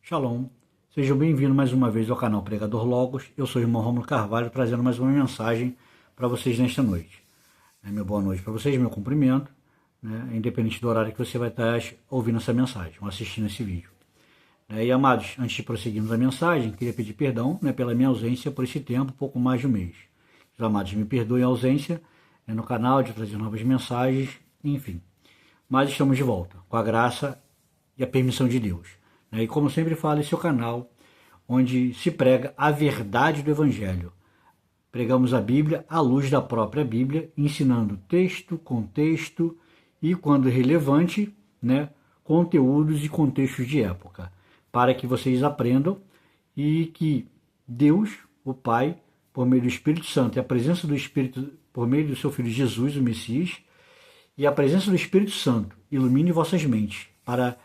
Shalom, sejam bem-vindos mais uma vez ao canal Pregador Logos. Eu sou o irmão Rômulo Carvalho, trazendo mais uma mensagem para vocês nesta noite. Meu boa noite para vocês, meu cumprimento, independente do horário que você vai estar ouvindo essa mensagem, ou assistindo esse vídeo. E amados, antes de prosseguirmos a mensagem, queria pedir perdão pela minha ausência por esse tempo, pouco mais de um mês. Os amados me perdoem a ausência no canal, de trazer novas mensagens, enfim. Mas estamos de volta, com a graça e a permissão de Deus. E como sempre falo, esse é o canal onde se prega a verdade do Evangelho. Pregamos a Bíblia à luz da própria Bíblia, ensinando texto, contexto e, quando relevante, conteúdos e contextos de época, para que vocês aprendam e que Deus, o Pai, por meio do Espírito Santo e a presença do Espírito, por meio do seu Filho Jesus, o Messias, e a presença do Espírito Santo ilumine vossas mentes, para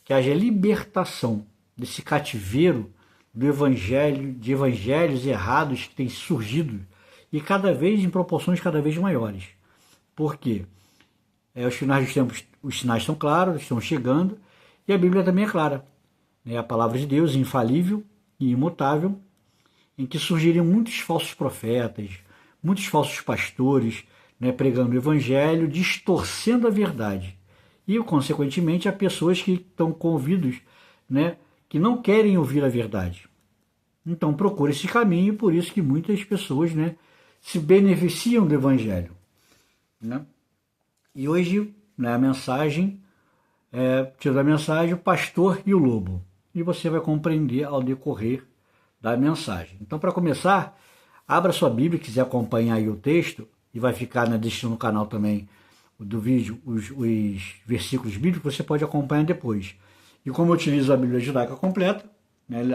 que haja libertação desse cativeiro do evangelho, de evangelhos errados que têm surgido e cada vez em proporções cada vez maiores. Por quê? Os finais dos tempos, os sinais estão claros, estão chegando, e a Bíblia também é clara. A palavra de Deus, infalível e imutável, em que surgiriam muitos falsos profetas, muitos falsos pastores, pregando o evangelho, distorcendo a verdade. E, consequentemente, há pessoas que estão convidos, que não querem ouvir a verdade. Então, procura esse caminho, por isso que muitas pessoas se beneficiam do Evangelho. E hoje, a mensagem, título da mensagem, o pastor e o lobo. E você vai compreender ao decorrer da mensagem. Então, para começar, abra sua Bíblia, quiser acompanhar aí o texto, e vai ficar na descrição do canal também, do vídeo, os versículos bíblicos, você pode acompanhar depois. E como eu utilizo a Bíblia Judaica completa,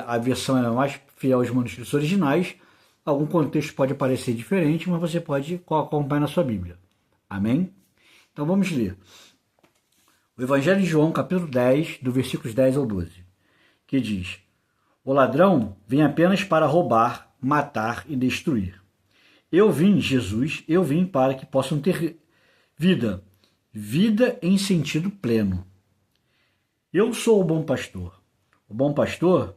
a versão é mais fiel aos manuscritos originais, algum contexto pode parecer diferente, mas você pode acompanhar na sua Bíblia. Amém? Então vamos ler. O Evangelho de João, capítulo 10, do versículos 10 ao 12, que diz: O ladrão vem apenas para roubar, matar e destruir. Jesus, eu vim para que possam ter vida em sentido pleno. Eu sou o bom pastor. O bom pastor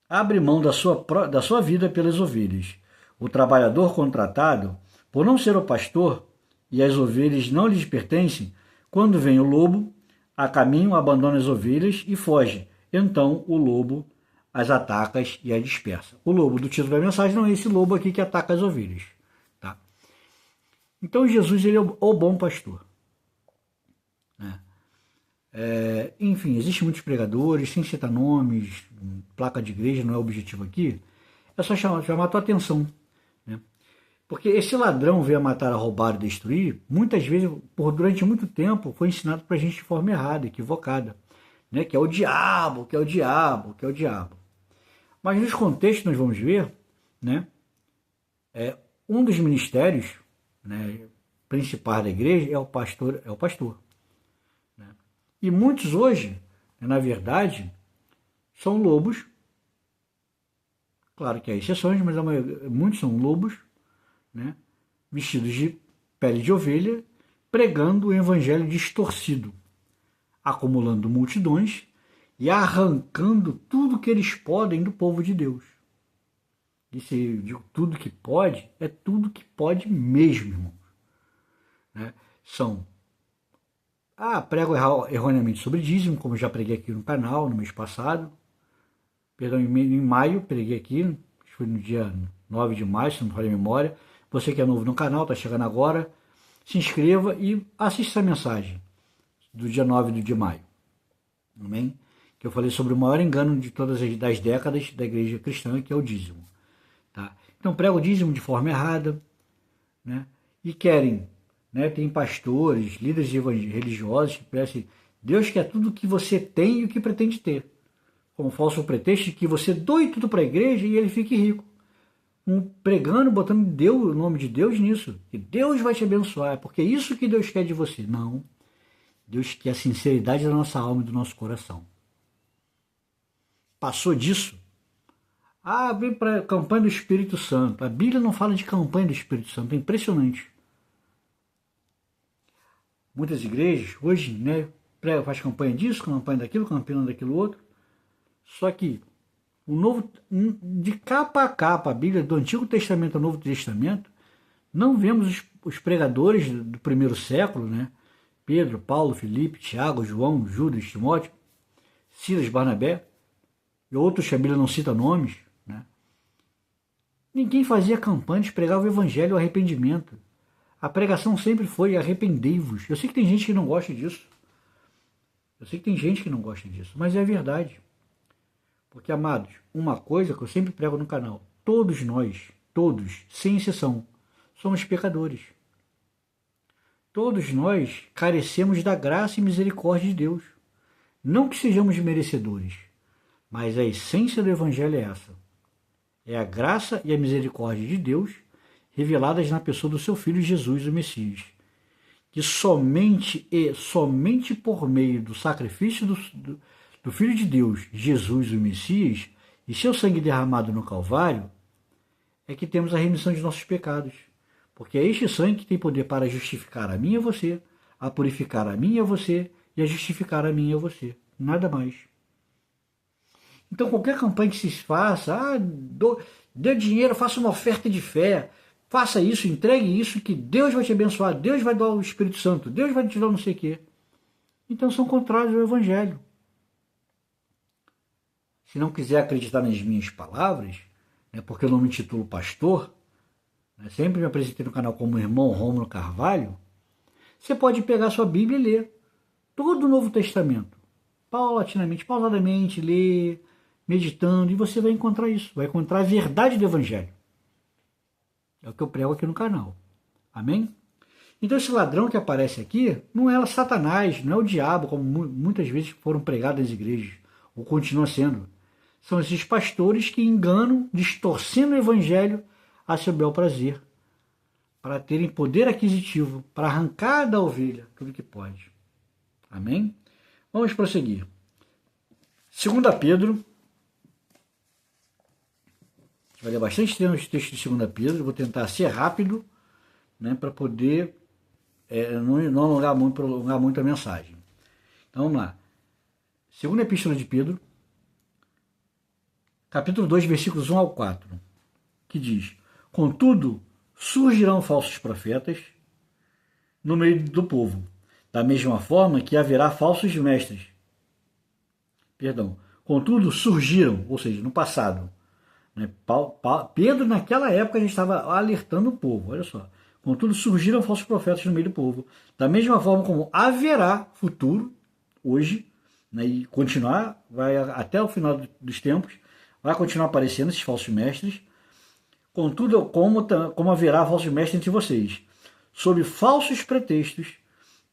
abre mão da sua vida pelas ovelhas. O trabalhador contratado, por não ser o pastor e as ovelhas não lhes pertencem, quando vem o lobo, a caminho abandona as ovelhas e foge. Então o lobo as ataca e as dispersa. O lobo do título da mensagem não é esse lobo aqui que ataca as ovelhas. Então Jesus, ele é o bom pastor. Enfim, existem muitos pregadores, sem citar nomes, placa de igreja, não é o objetivo aqui. É só chamar a tua atenção. Porque esse ladrão veio a matar, a roubar e destruir, muitas vezes, durante muito tempo, foi ensinado para a gente de forma errada, equivocada. Que é o diabo, que é o diabo, que é o diabo. Mas nos contextos nós vamos ver, um dos ministérios principais da igreja é o pastor. E muitos hoje, na verdade, são lobos. Claro que há exceções, mas muitos são lobos, vestidos de pele de ovelha, pregando o evangelho distorcido, acumulando multidões e arrancando tudo que eles podem do povo de Deus. E se eu digo tudo que pode, é tudo que pode mesmo, irmãos. Prego erroneamente sobre dízimo, como já preguei aqui no canal no mês passado. Perdão, em maio preguei aqui, foi no dia 9 de maio, se não me falha a memória. Você que é novo no canal, está chegando agora, se inscreva e assista essa mensagem do dia 9 de maio. Amém? Que eu falei sobre o maior engano de todas as décadas da igreja cristã, que é o dízimo. Então prega o dízimo de forma errada, e querem, tem pastores, líderes religiosos que pensam, Deus quer tudo o que você tem e o que pretende ter, como falso pretexto de que você doe tudo para a igreja e ele fique rico, pregando, botando Deus, o nome de Deus nisso, que Deus vai te abençoar, porque é isso que Deus quer de você. Não, Deus quer a sinceridade da nossa alma e do nosso coração. Passou disso, vem para a campanha do Espírito Santo. A Bíblia não fala de campanha do Espírito Santo, é impressionante. Muitas igrejas hoje, faz campanha disso, campanha daquilo outro, Só que de capa a capa, a Bíblia do Antigo Testamento ao Novo Testamento, não vemos os pregadores do primeiro século, né? Pedro, Paulo, Filipe, Tiago, João, Judas, Timóteo, Silas, Barnabé, e outros que a Bíblia não cita nomes, né? Ninguém fazia campanhas, pregava o evangelho, o arrependimento. A pregação sempre foi arrependei-vos. Eu sei que tem gente que não gosta disso. Mas é verdade. Porque, amados, uma coisa que eu sempre prego no canal, todos nós, todos, sem exceção, somos pecadores. Todos nós carecemos da graça e misericórdia de Deus. Não que sejamos merecedores, mas a essência do evangelho é essa. É a graça e a misericórdia de Deus reveladas na pessoa do seu Filho Jesus, o Messias, que somente por meio do sacrifício do Filho de Deus, Jesus, o Messias, e seu sangue derramado no Calvário, é que temos a remissão de nossos pecados. Porque é este sangue que tem poder para justificar a mim e a você, a purificar a mim e a você, e a justificar a mim e a você. Nada mais. Então, qualquer campanha que se faça, dê dinheiro, faça uma oferta de fé, faça isso, entregue isso, que Deus vai te abençoar, Deus vai dar o Espírito Santo, Deus vai te dar não sei o quê. Então, são contrários ao Evangelho. Se não quiser acreditar nas minhas palavras, porque eu não me intitulo pastor, sempre me apresentei no canal como irmão Rômulo Carvalho, você pode pegar sua Bíblia e ler todo o Novo Testamento, pausadamente, ler, meditando, e você vai encontrar isso, vai encontrar a verdade do Evangelho. É o que eu prego aqui no canal. Amém? Então esse ladrão que aparece aqui não é Satanás, não é o diabo, como muitas vezes foram pregados nas igrejas, ou continua sendo. São esses pastores que enganam, distorcendo o Evangelho a seu bel prazer, para terem poder aquisitivo, para arrancar da ovelha tudo que pode. Amém? Vamos prosseguir. 2 Pedro. Vai ler bastante texto de 2 Pedro. Vou tentar ser rápido, para poder não prolongar muito a mensagem. Então vamos lá. Segunda Epístola de Pedro, capítulo 2, versículos 1 ao 4, que diz: Contudo, surgirão falsos profetas no meio do povo, da mesma forma que haverá falsos mestres. Contudo, surgiram, ou seja, no passado. Pedro, naquela época, já estava alertando o povo, olha só. Contudo, surgiram falsos profetas no meio do povo, da mesma forma como haverá futuro, hoje, e continuar, vai até o final dos tempos, vai continuar aparecendo esses falsos mestres. Contudo, como haverá falsos mestres entre vocês, sob falsos pretextos,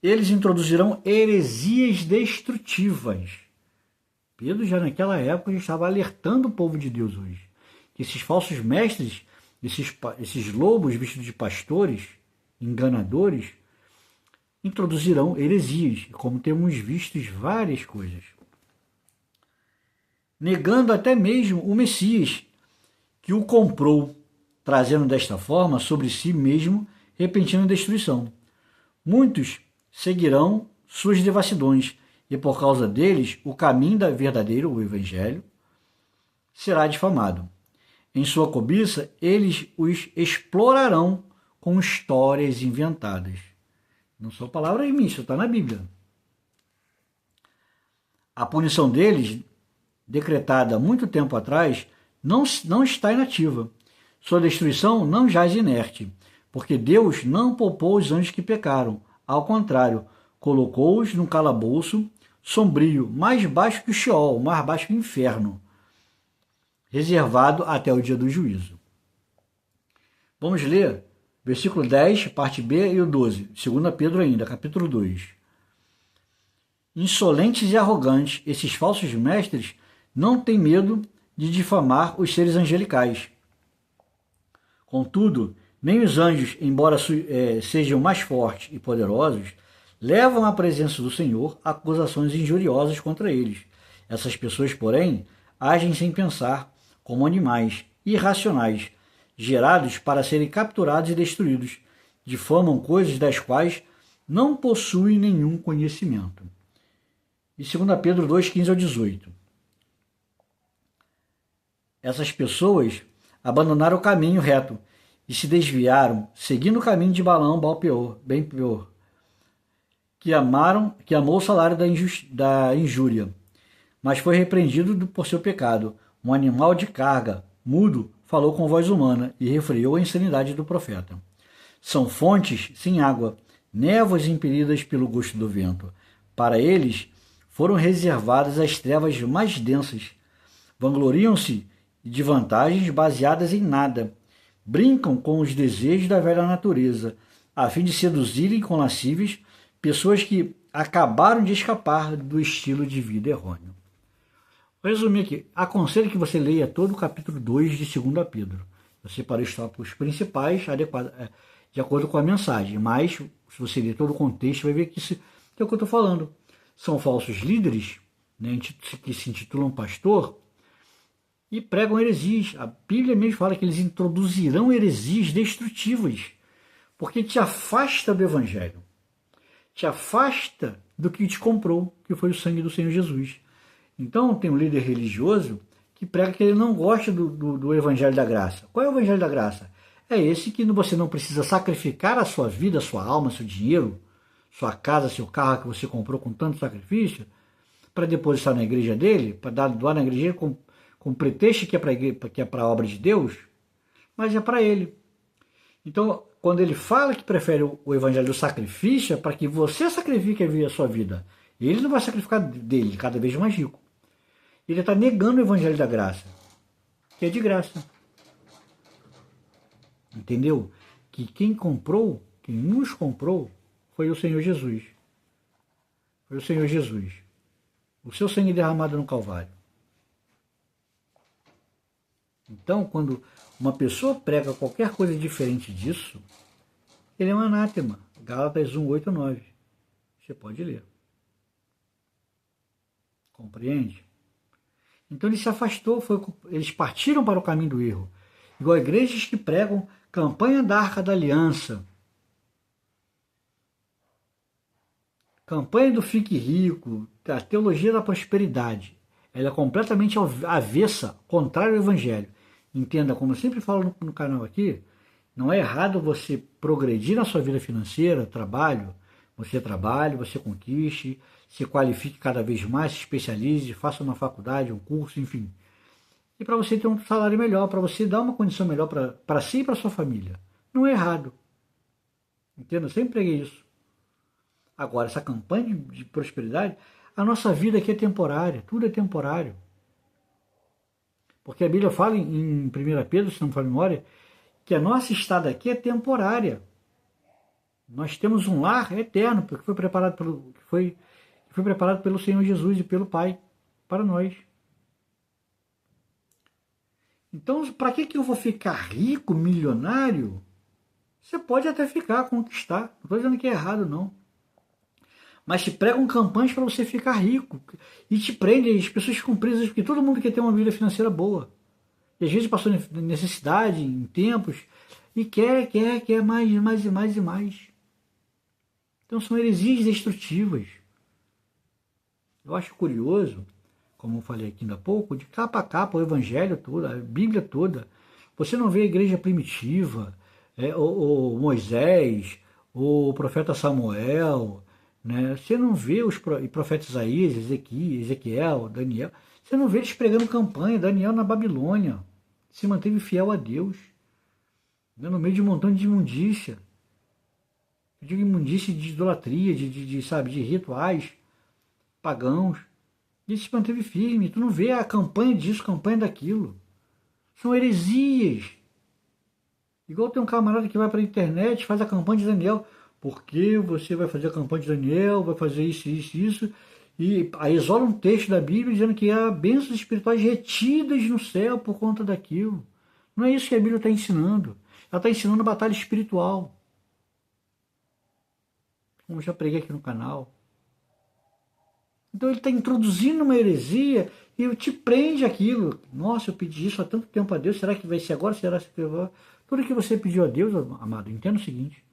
eles introduzirão heresias destrutivas. Pedro já naquela época já estava alertando o povo de Deus hoje. Que esses falsos mestres, esses lobos vestidos de pastores, enganadores, introduzirão heresias, como temos visto várias coisas. Negando até mesmo o Messias, que o comprou, trazendo desta forma sobre si mesmo repentina destruição. Muitos seguirão suas devassidões, e por causa deles o caminho da verdadeiro, o Evangelho, será difamado. Em sua cobiça, eles os explorarão com histórias inventadas. Não são palavras minhas, isso está na Bíblia. A punição deles, decretada há muito tempo atrás, não está inativa. Sua destruição não jaz inerte, porque Deus não poupou os anjos que pecaram. Ao contrário, colocou-os num calabouço sombrio, mais baixo que o Sheol, mais baixo que o inferno, reservado até o dia do juízo. Vamos ler versículo 10, parte B e o 12, 2 Pedro ainda, capítulo 2. Insolentes e arrogantes, esses falsos mestres não têm medo de difamar os seres angelicais. Contudo, nem os anjos, embora sejam mais fortes e poderosos, levam à presença do Senhor acusações injuriosas contra eles. Essas pessoas, porém, agem sem pensar, como animais irracionais, gerados para serem capturados e destruídos, difamam coisas das quais não possuem nenhum conhecimento. E 2 Pedro 2, 15 ao 18. Essas pessoas abandonaram o caminho reto e se desviaram, seguindo o caminho de Balaão, bem pior, que amou o salário da injúria, mas foi repreendido por seu pecado. Um animal de carga, mudo, falou com voz humana e refreou a insanidade do profeta. São fontes sem água, névoas impelidas pelo gosto do vento. Para eles foram reservadas as trevas mais densas. Vangloriam-se de vantagens baseadas em nada. Brincam com os desejos da velha natureza, a fim de seduzirem com lascívios pessoas que acabaram de escapar do estilo de vida errôneo. Vou resumir aqui. Aconselho que você leia todo o capítulo 2 de 2 Pedro. Eu separei os tópicos principais de acordo com a mensagem, mas se você ler todo o contexto, vai ver que isso é o que eu estou falando. São falsos líderes, né, que se intitulam pastor, e pregam heresias. A Bíblia mesmo fala que eles introduzirão heresias destrutivas, porque te afasta do Evangelho, te afasta do que te comprou, que foi o sangue do Senhor Jesus. Então tem um líder religioso que prega que ele não gosta do Evangelho da Graça. Qual é o Evangelho da Graça? É esse que você não precisa sacrificar a sua vida, a sua alma, seu dinheiro, sua casa, seu carro que você comprou com tanto sacrifício, para depositar na igreja dele, para doar na igreja com pretexto que é para a obra de Deus, mas é para ele. Então, quando ele fala que prefere o evangelho do sacrifício, é para que você sacrifique a sua vida. E ele não vai sacrificar dele, cada vez mais rico. Ele está negando o evangelho da graça, que é de graça. Entendeu? Que quem nos comprou, foi o Senhor Jesus. Foi o Senhor Jesus. O seu sangue derramado no Calvário. Então, quando uma pessoa prega qualquer coisa diferente disso, ele é um anátema. Gálatas 1, 8, 9. Você pode ler. Compreende? Então ele se afastou, eles partiram para o caminho do erro. Igual igrejas que pregam campanha da Arca da Aliança, campanha do Fique Rico, a teologia da prosperidade. Ela é completamente avessa, contrária ao Evangelho. Entenda, como eu sempre falo no canal aqui, não é errado você progredir na sua vida financeira, trabalhe, você conquiste, se qualifique cada vez mais, se especialize, faça uma faculdade, um curso, enfim. E para você ter um salário melhor, para você dar uma condição melhor para si e para sua família. Não é errado. Entenda, eu sempre preguei isso. Agora, essa campanha de prosperidade, a nossa vida aqui é temporária, tudo é temporário. Porque a Bíblia fala em 1 Pedro, se não me falha a memória, que a nossa estada aqui é temporária. Nós temos um lar eterno, porque foi preparado pelo Senhor Jesus e pelo Pai para nós. Então, para que eu vou ficar rico, milionário? Você pode até ficar, conquistar. Não estou dizendo que é errado, não. Mas te pregam campanhas para você ficar rico. E te prendem, as pessoas ficam presas, porque todo mundo quer ter uma vida financeira boa. E às vezes passou necessidade, em tempos, e quer mais, mais e mais e mais. Então são heresias destrutivas. Eu acho curioso, como eu falei aqui ainda há pouco, de capa a capa, o Evangelho todo, a Bíblia toda. Você não vê a igreja primitiva, o Moisés, o profeta Samuel, né? Você não vê os profetas Isaías, Ezequiel, Daniel. Você não vê eles pregando campanha. Daniel na Babilônia se manteve fiel a Deus, né? No meio de um montão de imundícia. Eu digo imundícia de idolatria, de rituais pagãos. E ele se manteve firme. Tu não vê a campanha disso, campanha daquilo. São heresias. Igual tem um camarada que vai para a internet, faz a campanha de Daniel. Porque você vai fazer a campanha de Daniel, vai fazer isso, e aí isola um texto da Bíblia dizendo que há bênçãos espirituais retidas no céu por conta daquilo. Não é isso que a Bíblia está ensinando. Ela está ensinando a batalha espiritual. Como eu já preguei aqui no canal. Então ele está introduzindo uma heresia e te prende aquilo. Nossa, eu pedi isso há tanto tempo a Deus, será que vai ser agora? Será que vai? Tudo que você pediu a Deus, amado, entenda o seguinte.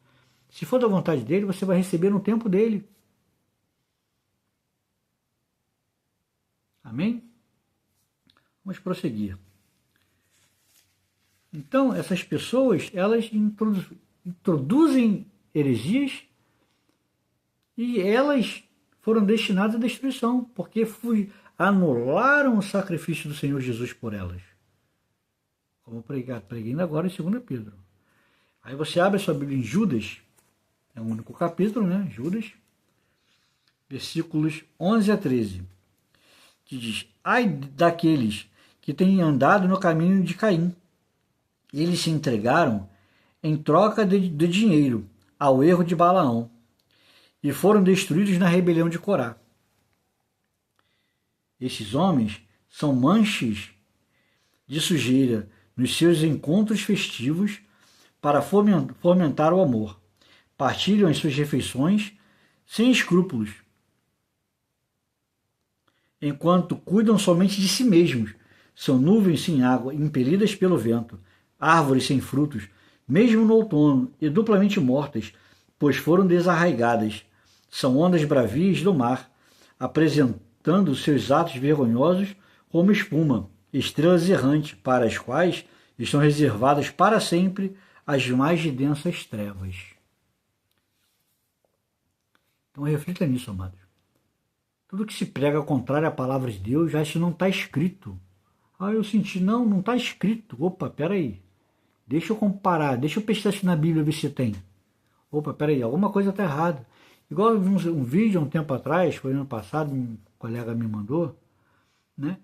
Se for da vontade dele, você vai receber no tempo dele. Amém? Vamos prosseguir. Então, essas pessoas, elas introduzem heresias e elas foram destinadas à destruição, porque anularam o sacrifício do Senhor Jesus por elas. Como preguei agora em 2 Pedro. Aí você abre a sua Bíblia em Judas, é o único capítulo, né? Judas, versículos 11 a 13, que diz: ai daqueles que têm andado no caminho de Caim. Eles se entregaram em troca de dinheiro ao erro de Balaão e foram destruídos na rebelião de Corá. Esses homens são manchas de sujeira nos seus encontros festivos para fomentar o amor. Partilham as suas refeições sem escrúpulos, enquanto cuidam somente de si mesmos. São nuvens sem água, impelidas pelo vento, árvores sem frutos, mesmo no outono, e duplamente mortas, pois foram desarraigadas. São ondas bravias do mar, apresentando seus atos vergonhosos como espuma, estrelas errantes, para as quais estão reservadas para sempre as mais densas trevas. Então reflita nisso, amados. Tudo que se prega ao contrário à palavra de Deus, já isso não está escrito. Ah, eu senti, não está escrito. Opa, peraí. Deixa eu comparar, deixa eu pesquisar isso na Bíblia, ver se tem. Opa, peraí, alguma coisa está errada. Igual eu vi um vídeo há um tempo atrás, foi ano passado, um colega me mandou, né?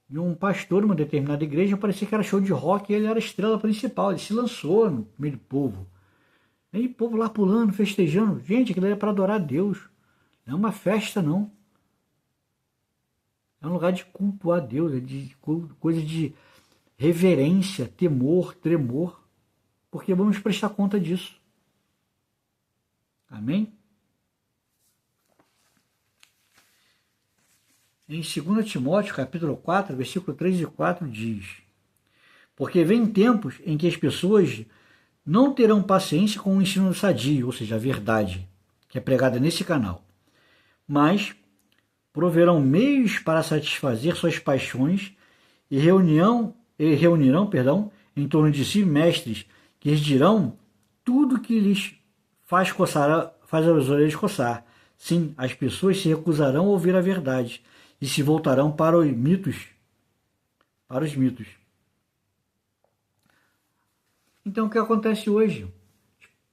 E um pastor de uma determinada igreja, parecia que era show de rock e ele era a estrela principal. Ele se lançou no meio do povo. E aí o povo lá pulando, festejando. Gente, aquilo é para adorar a Deus. Não é uma festa, não. É um lugar de culto a Deus, é de coisa de reverência, temor, tremor, porque vamos prestar conta disso. Amém? Em 2 Timóteo, capítulo 4, versículo 3 e 4 diz: porque vem tempos em que as pessoas não terão paciência com o ensino sadio, ou seja, a verdade, que é pregada nesse canal, mas proverão meios para satisfazer suas paixões e reunirão, em torno de si mestres que lhes dirão tudo que lhes faz as orelhas coçar. Sim, as pessoas se recusarão a ouvir a verdade e se voltarão para os mitos. Então o que acontece hoje?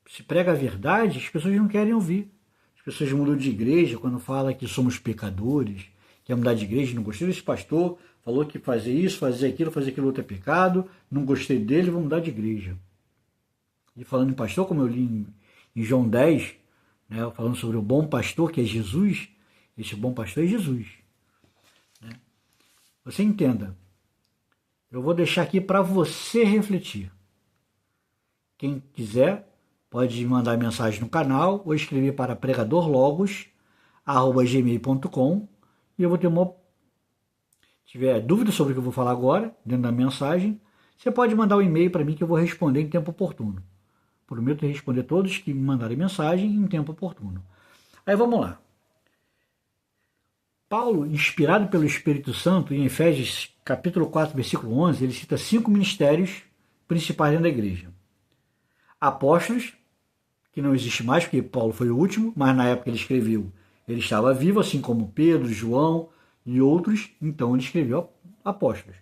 Se prega a verdade, as pessoas não querem ouvir. As pessoas mudam de igreja quando fala que somos pecadores, quer mudar de igreja, não gostei desse pastor, falou que fazer isso, fazer aquilo outro é pecado, não gostei dele, vou mudar de igreja. E falando em pastor, como eu li em João 10, né, falando sobre o bom pastor, que é Jesus, esse bom pastor é Jesus. Né? Você entenda, eu vou deixar aqui para você refletir. Quem quiser, pode mandar mensagem no canal ou escrever para pregadorlogos@gmail.com e eu vou ter tiver dúvida sobre o que eu vou falar agora, dentro da mensagem, você pode mandar um e-mail para mim que eu vou responder em tempo oportuno. Prometo responder todos que me mandarem mensagem em tempo oportuno. Aí vamos lá. Paulo, inspirado pelo Espírito Santo, em Efésios capítulo 4, versículo 11, ele cita 5 ministérios principais dentro da igreja. Apóstolos, que não existe mais, porque Paulo foi o último, mas na época ele escreveu, ele estava vivo, assim como Pedro, João e outros, então ele escreveu apóstolos.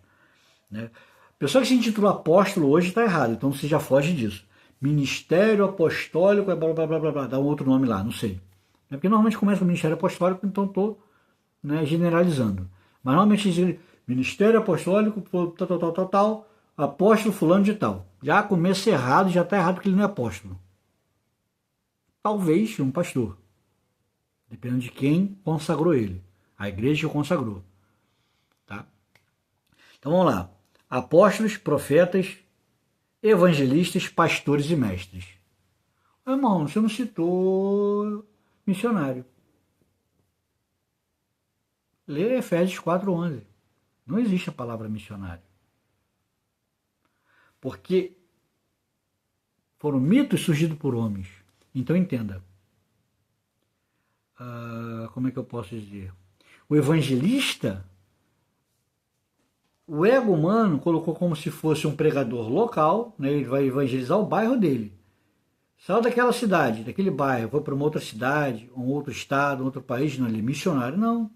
Né? A pessoa que se intitula apóstolo hoje está errado, então você já foge disso. Ministério apostólico, blá, blá, blá, blá, blá, dá um outro nome lá, não sei. É porque normalmente começa com ministério apostólico, então estou generalizando. Mas normalmente ministério apostólico, tal, apóstolo fulano de tal. Já começa errado, já está errado porque ele não é apóstolo. Talvez um pastor, dependendo de quem consagrou ele. A igreja o consagrou. Tá? Então vamos lá. Apóstolos, profetas, evangelistas, pastores e mestres. Irmão, você não citou missionário. Lê Efésios 4:11. Não existe a palavra missionário. Porque foram mitos surgidos por homens. Então entenda. Como é que eu posso dizer? O evangelista, o ego humano colocou como se fosse um pregador local, né? Ele vai evangelizar o bairro dele. Saiu daquela cidade, daquele bairro, foi para uma outra cidade, um outro estado, um outro país, não, ele é missionário, não.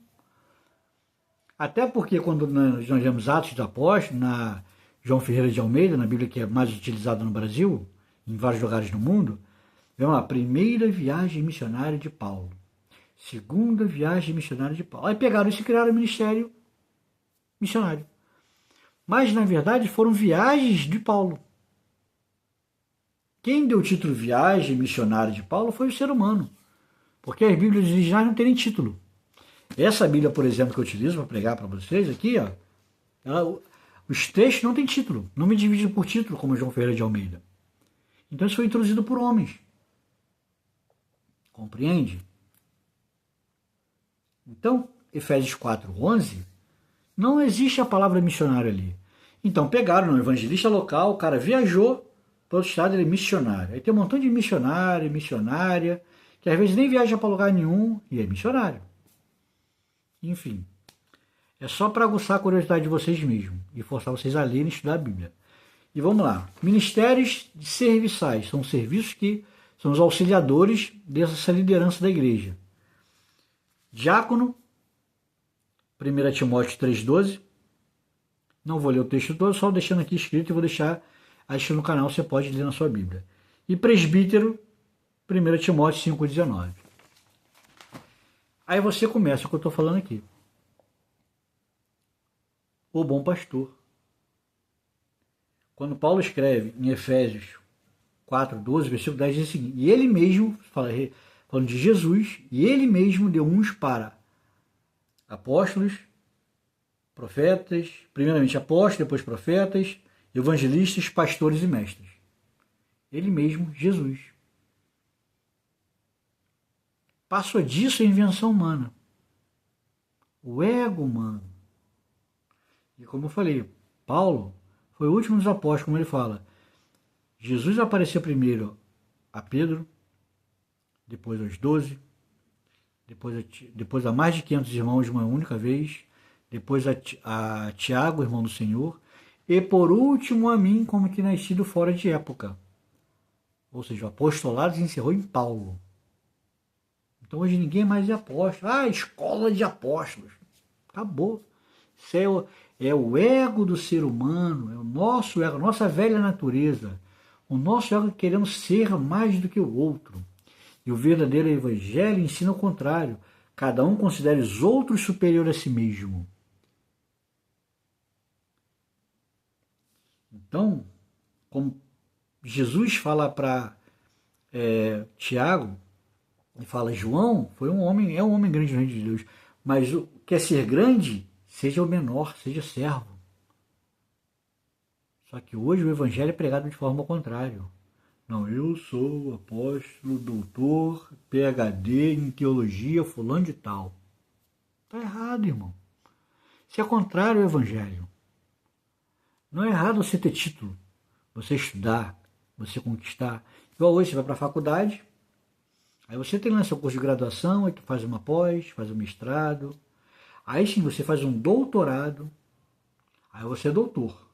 Até porque quando nós lemos Atos dos Apóstolos, na João Ferreira de Almeida, na Bíblia que é mais utilizada no Brasil, em vários lugares do mundo, vamos lá, primeira viagem missionária de Paulo, segunda viagem missionária de Paulo. Aí pegaram isso e criaram o ministério missionário. Mas, na verdade, foram viagens de Paulo. Quem deu o título Viagem Missionária de Paulo foi o ser humano, porque as Bíblias originais não têm nem título. Essa Bíblia, por exemplo, que eu utilizo para pregar para vocês aqui, ó, os textos não têm título, não me dividem por título, como João Ferreira de Almeida. Então isso foi introduzido por homens. Compreende? Então, Efésios 4:11, não existe a palavra missionário ali. Então pegaram um evangelista local, o cara viajou para outro estado, ele é missionário. Aí tem um montão de missionário, missionária, que às vezes nem viaja para lugar nenhum e é missionário. Enfim, é só para aguçar a curiosidade de vocês mesmos e forçar vocês a lerem e estudar a Bíblia. E vamos lá. Ministérios de serviçais são serviços que são os auxiliadores dessa liderança da igreja. Diácono, 1 Timóteo 3,12. Não vou ler o texto todo, só deixando aqui escrito e vou deixar aqui no canal, você pode ler na sua Bíblia. E presbítero, 1 Timóteo 5,19. Aí você começa o que eu estou falando aqui. O bom pastor. Quando Paulo escreve em Efésios 4:12, versículo 10, diz o seguinte: e ele mesmo, falando de Jesus, e ele mesmo deu uns para apóstolos, profetas, primeiramente apóstolos, depois profetas, evangelistas, pastores e mestres. Ele mesmo, Jesus. Passou disso a invenção humana. O ego humano. E como eu falei, Paulo foi o último dos apóstolos, como ele fala. Jesus apareceu primeiro a Pedro, depois aos 12, depois a mais de 500 irmãos de uma única vez, depois a Tiago, irmão do Senhor, e por último a mim, como que nascido fora de época. Ou seja, o apostolado se encerrou em Paulo. Então hoje ninguém mais é apóstolo. Ah, escola de apóstolos. Acabou. Isso é o ego do ser humano, é o nosso ego, a nossa velha natureza. O nosso ego querendo ser mais do que o outro. E o verdadeiro evangelho ensina o contrário. Cada um considera os outros superiores a si mesmo. Então, como Jesus fala para Tiago, e fala, João foi um homem, é um homem grande no reino de Deus, mas quer ser grande, seja o menor, seja servo. Só que hoje o evangelho é pregado de forma ao contrário. Não, eu sou apóstolo, doutor, PhD em teologia, fulano de tal. Está errado, irmão. Isso é contrário ao evangelho. Não é errado você ter título, você estudar, você conquistar. Igual hoje você vai para a faculdade, aí você tem lá seu curso de graduação, aí tu faz uma pós, faz um mestrado, aí sim você faz um doutorado, aí você é doutor.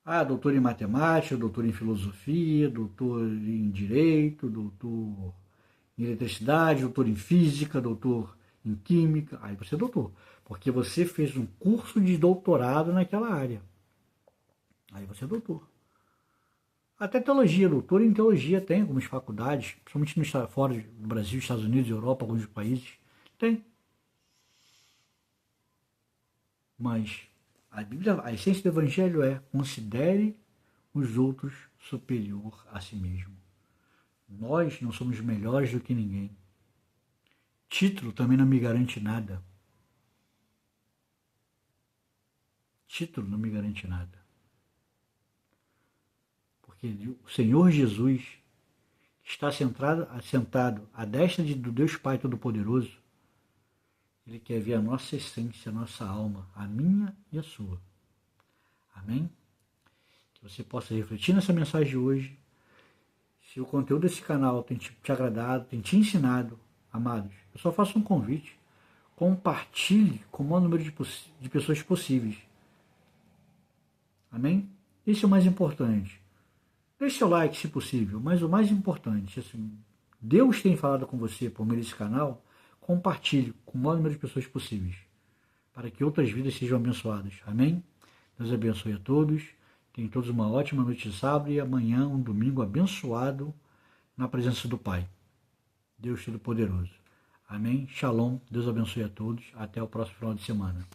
Ah, doutor em matemática, doutor em filosofia, doutor em direito, doutor em eletricidade, doutor em física, doutor em química, aí você é doutor, porque você fez um curso de doutorado naquela área. Aí você é doutor. Até teologia, doutor em teologia tem algumas faculdades, principalmente fora do Brasil, Estados Unidos, Europa, alguns países, tem. Mas a Bíblia, a essência do Evangelho é: considere os outros superior a si mesmo. Nós não somos melhores do que ninguém. Título também não me garante nada. Título não me garante nada. Porque o Senhor Jesus está sentado à destra do Deus Pai Todo-Poderoso. Ele quer ver a nossa essência, a nossa alma, a minha e a sua. Amém? Que você possa refletir nessa mensagem de hoje. Se o conteúdo desse canal tem te agradado, tem te ensinado, amados, eu só faço um convite. Compartilhe com o maior número de pessoas possíveis. Amém? Esse é o mais importante. Deixe seu like, se possível, mas o mais importante, assim, Deus tem falado com você por meio desse canal, compartilhe com o maior número de pessoas possíveis, para que outras vidas sejam abençoadas. Amém? Deus abençoe a todos. Tenham todos uma ótima noite de sábado e amanhã um domingo abençoado na presença do Pai. Deus Todo-Poderoso. Amém? Shalom. Deus abençoe a todos. Até o próximo final de semana.